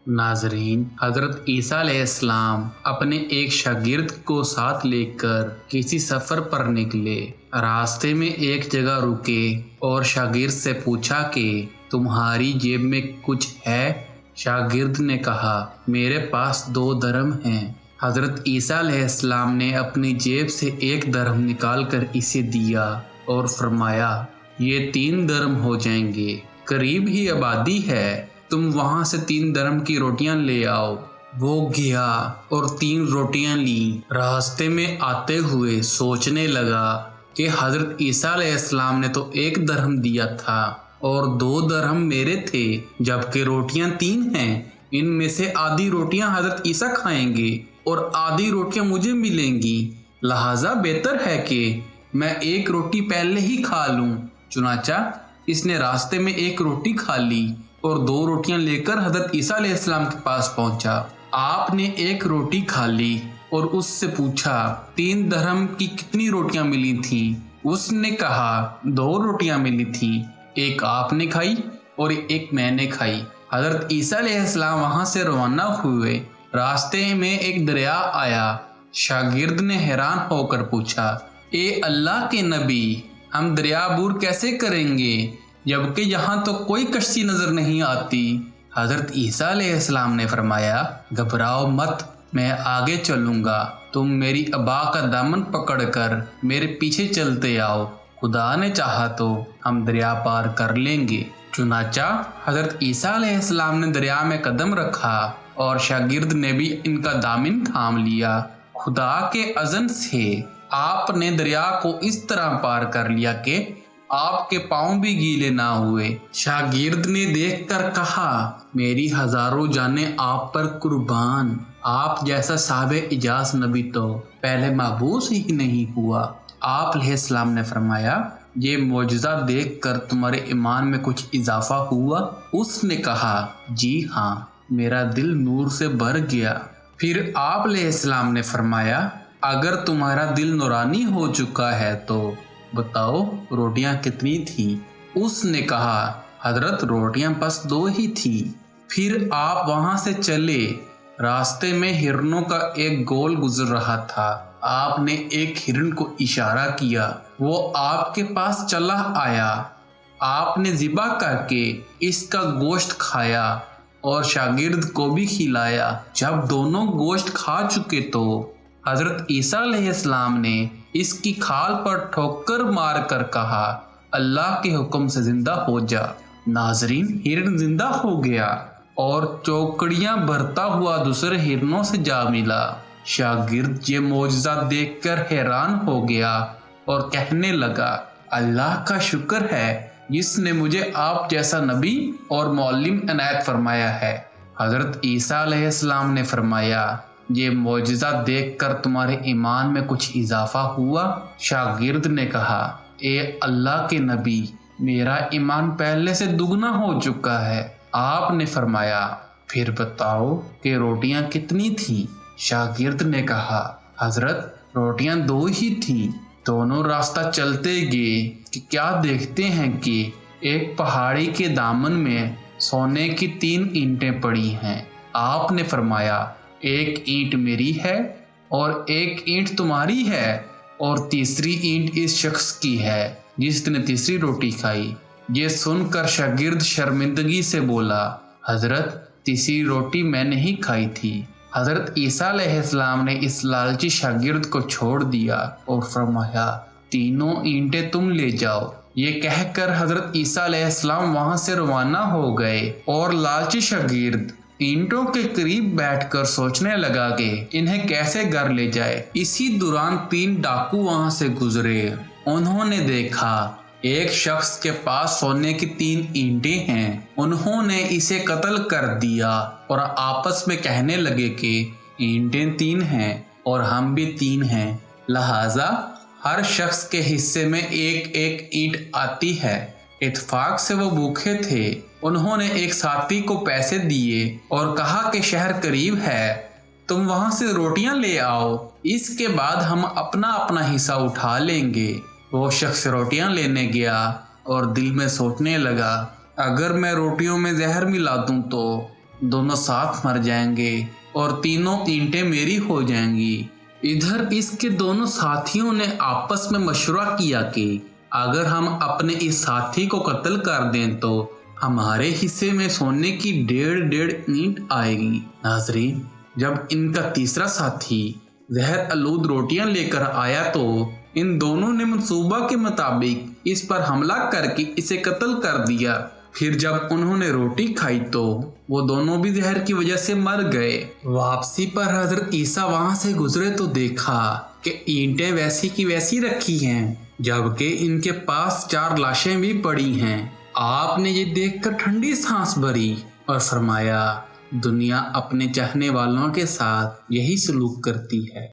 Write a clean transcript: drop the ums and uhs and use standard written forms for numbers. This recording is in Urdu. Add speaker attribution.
Speaker 1: ناظرین، حضرت عیسیٰ علیہ السلام اپنے ایک شاگرد کو ساتھ لے کر کسی سفر پر نکلے۔ راستے میں ایک جگہ رکے اور شاگرد سے پوچھا کہ تمہاری جیب میں کچھ ہے؟ شاگرد نے کہا، میرے پاس 2 درہم ہیں۔ حضرت عیسیٰ علیہ السلام نے اپنی جیب سے 1 درہم نکال کر اسے دیا اور فرمایا، یہ 3 درہم ہو جائیں گے، قریب ہی آبادی ہے، تم وہاں سے 3 درہم کی روٹیاں لے آؤ۔ وہ گیا اور 3 روٹیاں لیں۔ راستے میں آتے ہوئے سوچنے لگا کہ حضرت عیسیٰ علیہ السلام نے تو 1 درہم دیا تھا اور 2 درہم میرے تھے، جبکہ روٹیاں 3 ہیں۔ ان میں سے آدھی روٹیاں حضرت عیسیٰ کھائیں گے اور آدھی روٹیاں مجھے ملیں گی، لہٰذا بہتر ہے کہ میں 1 روٹی پہلے ہی کھا لوں۔ چنانچہ اس نے راستے میں 1 روٹی کھا لی اور 2 روٹیاں لے کر حضرت عیسیٰ علیہ السلام کے پاس پہنچا۔ آپ نے 1 روٹی کھا لی اور اس سے پوچھا، 3 درہم کی کتنی روٹیاں ملی تھیں؟ اس نے کہا، 2 روٹیاں ملی تھیں، 1 آپ نے کھائی اور 1 میں نے کھائی۔ حضرت عیسیٰ علیہ السلام وہاں سے روانہ ہوئے۔ راستے میں ایک دریا آیا۔ شاگرد نے حیران ہو کر پوچھا، اے اللہ کے نبی، ہم دریا عبور کیسے کریں گے جبکہ یہاں تو کوئی کشتی نظر نہیں آتی؟ حضرت عیسیٰ علیہ السلام نے فرمایا، گھبراؤ مت، میں آگے چلوں گا، تم میری ابا کا دامن پکڑ کر میرے پیچھے چلتے آؤ، خدا نے چاہا تو ہم دریا پار کر لیں گے۔ چنانچہ حضرت عیسیٰ علیہ السلام نے دریا میں قدم رکھا اور شاگرد نے بھی ان کا دامن تھام لیا۔ خدا کے اذن سے آپ نے دریا کو اس طرح پار کر لیا کہ آپ کے پاؤں بھی گیلے نہ ہوئے۔ شاگرد نے دیکھ کر کہا، میری ہزاروں جانیں آپ پر قربان، آپ جیسا صاحب اعجاز نبی تو پہلے مبعوث ہی نہیں ہوا۔ آپ علیہ السلام نے فرمایا، یہ معجزہ دیکھ کر تمہارے ایمان میں کچھ اضافہ ہوا؟ اس نے کہا، جی ہاں، میرا دل نور سے بھر گیا۔ پھر آپ علیہ السلام نے فرمایا، اگر تمہارا دل نورانی ہو چکا ہے تو بتاؤ روٹیاں کتنی تھیں؟ اس نے کہا، حضرت روٹیاں بس 2 ہی تھیں۔ پھر آپ وہاں سے چلے۔ راستے میں ہرنوں کا ایک گول گزر رہا تھا۔ آپ نے ایک ہرن کو اشارہ کیا، وہ آپ کے پاس چلا آیا۔ آپ نے ذبح کر کے اس کا گوشت کھایا اور شاگرد کو بھی کھلایا۔ جب دونوں گوشت کھا چکے تو حضرت عیسیٰ علیہ السلام نے اس کی کھال پر ٹھوکر مار کر کہا، اللہ کے حکم سے زندہ ہو جا۔ ناظرین، ہرن زندہ ہو گیا اور چوکڑیاں بھرتا ہوا دوسرے ہرنوں سے جا ملا۔ شاگرد یہ معجزہ دیکھ کر حیران ہو گیا اور کہنے لگا، اللہ کا شکر ہے جس نے مجھے آپ جیسا نبی اور معلم عنایت فرمایا ہے۔ حضرت عیسیٰ علیہ السلام نے فرمایا، یہ معجزہ دیکھ کر تمہارے ایمان میں کچھ اضافہ ہوا؟ شاگرد نے کہا، اے اللہ کے نبی، میرا ایمان پہلے سے دگنا ہو چکا ہے۔ آپ نے فرمایا، پھر بتاؤ کہ روٹیاں کتنی تھیں؟ شاگرد نے کہا، حضرت روٹیاں 2 ہی تھیں۔ دونوں راستہ چلتے گئے کہ کیا دیکھتے ہیں کہ ایک پہاڑی کے دامن میں سونے کی 3 اینٹیں پڑی ہیں۔ آپ نے فرمایا، 1 اینٹ میری ہے اور 1 اینٹ تمہاری ہے اور تیسری اینٹ اس شخص کی ہے جس نے تیسری روٹی کھائی۔ یہ سن کر شاگرد شرمندگی سے بولا، حضرت تیسری روٹی میں نہیں کھائی تھی۔ حضرت عیسیٰ علیہ السلام نے اس لالچی شاگرد کو چھوڑ دیا اور فرمایا، 3 اینٹیں تم لے جاؤ۔ یہ کہہ کر حضرت عیسیٰ علیہ السلام وہاں سے روانہ ہو گئے اور لالچی شاگرد اینٹوں کے قریب بیٹھ کر سوچنے لگا کہ انہیں کیسے گھر لے جائے۔ اسی دوران 3 ڈاکو وہاں سے گزرے۔ انہوں نے دیکھا ایک شخص کے پاس سونے کی 3 اینٹیں ہیں۔ انہوں نے اسے قتل کر دیا اور آپس میں کہنے لگے کہ اینٹیں 3 ہیں اور ہم بھی 3 ہیں، لہٰذا ہر شخص کے حصے میں 1 اینٹ آتی ہے۔ اتفاق سے وہ بھوکے تھے۔ انہوں نے ایک ساتھی کو پیسے دیے اور کہا کہ شہر قریب ہے، تم وہاں سے روٹیاں لے آؤ، اس کے بعد ہم اپنا اپنا حصہ اٹھا لیں گے۔ وہ شخص روٹیاں لینے گیا اور دل میں سوچنے لگا، اگر میں روٹیوں میں زہر ملا دوں تو دونوں ساتھ مر جائیں گے اور تینوں اینٹیں میری ہو جائیں گی۔ ادھر اس کے دونوں ساتھیوں نے آپس میں مشورہ کیا کہ اگر ہم اپنے اس ساتھی کو قتل کر دیں تو ہمارے حصے میں سونے کی 1.5 اینٹ آئے گی۔ ناظرین، جب ان کا تیسرا ساتھی زہر آلود روٹیاں لے کر آیا تو ان دونوں نے منصوبہ کے مطابق اس پر حملہ کر کے اسے قتل کر دیا۔ پھر جب انہوں نے روٹی کھائی تو وہ دونوں بھی زہر کی وجہ سے مر گئے۔ واپسی پر حضرت عیسیٰ وہاں سے گزرے تو دیکھا کہ اینٹیں ویسی کی ویسی رکھی ہیں، جبکہ ان کے پاس 4 لاشیں بھی پڑی ہیں۔ آپ نے یہ دیکھ کر ٹھنڈی سانس بھری اور فرمایا، دنیا اپنے چاہنے والوں کے ساتھ یہی سلوک کرتی ہے۔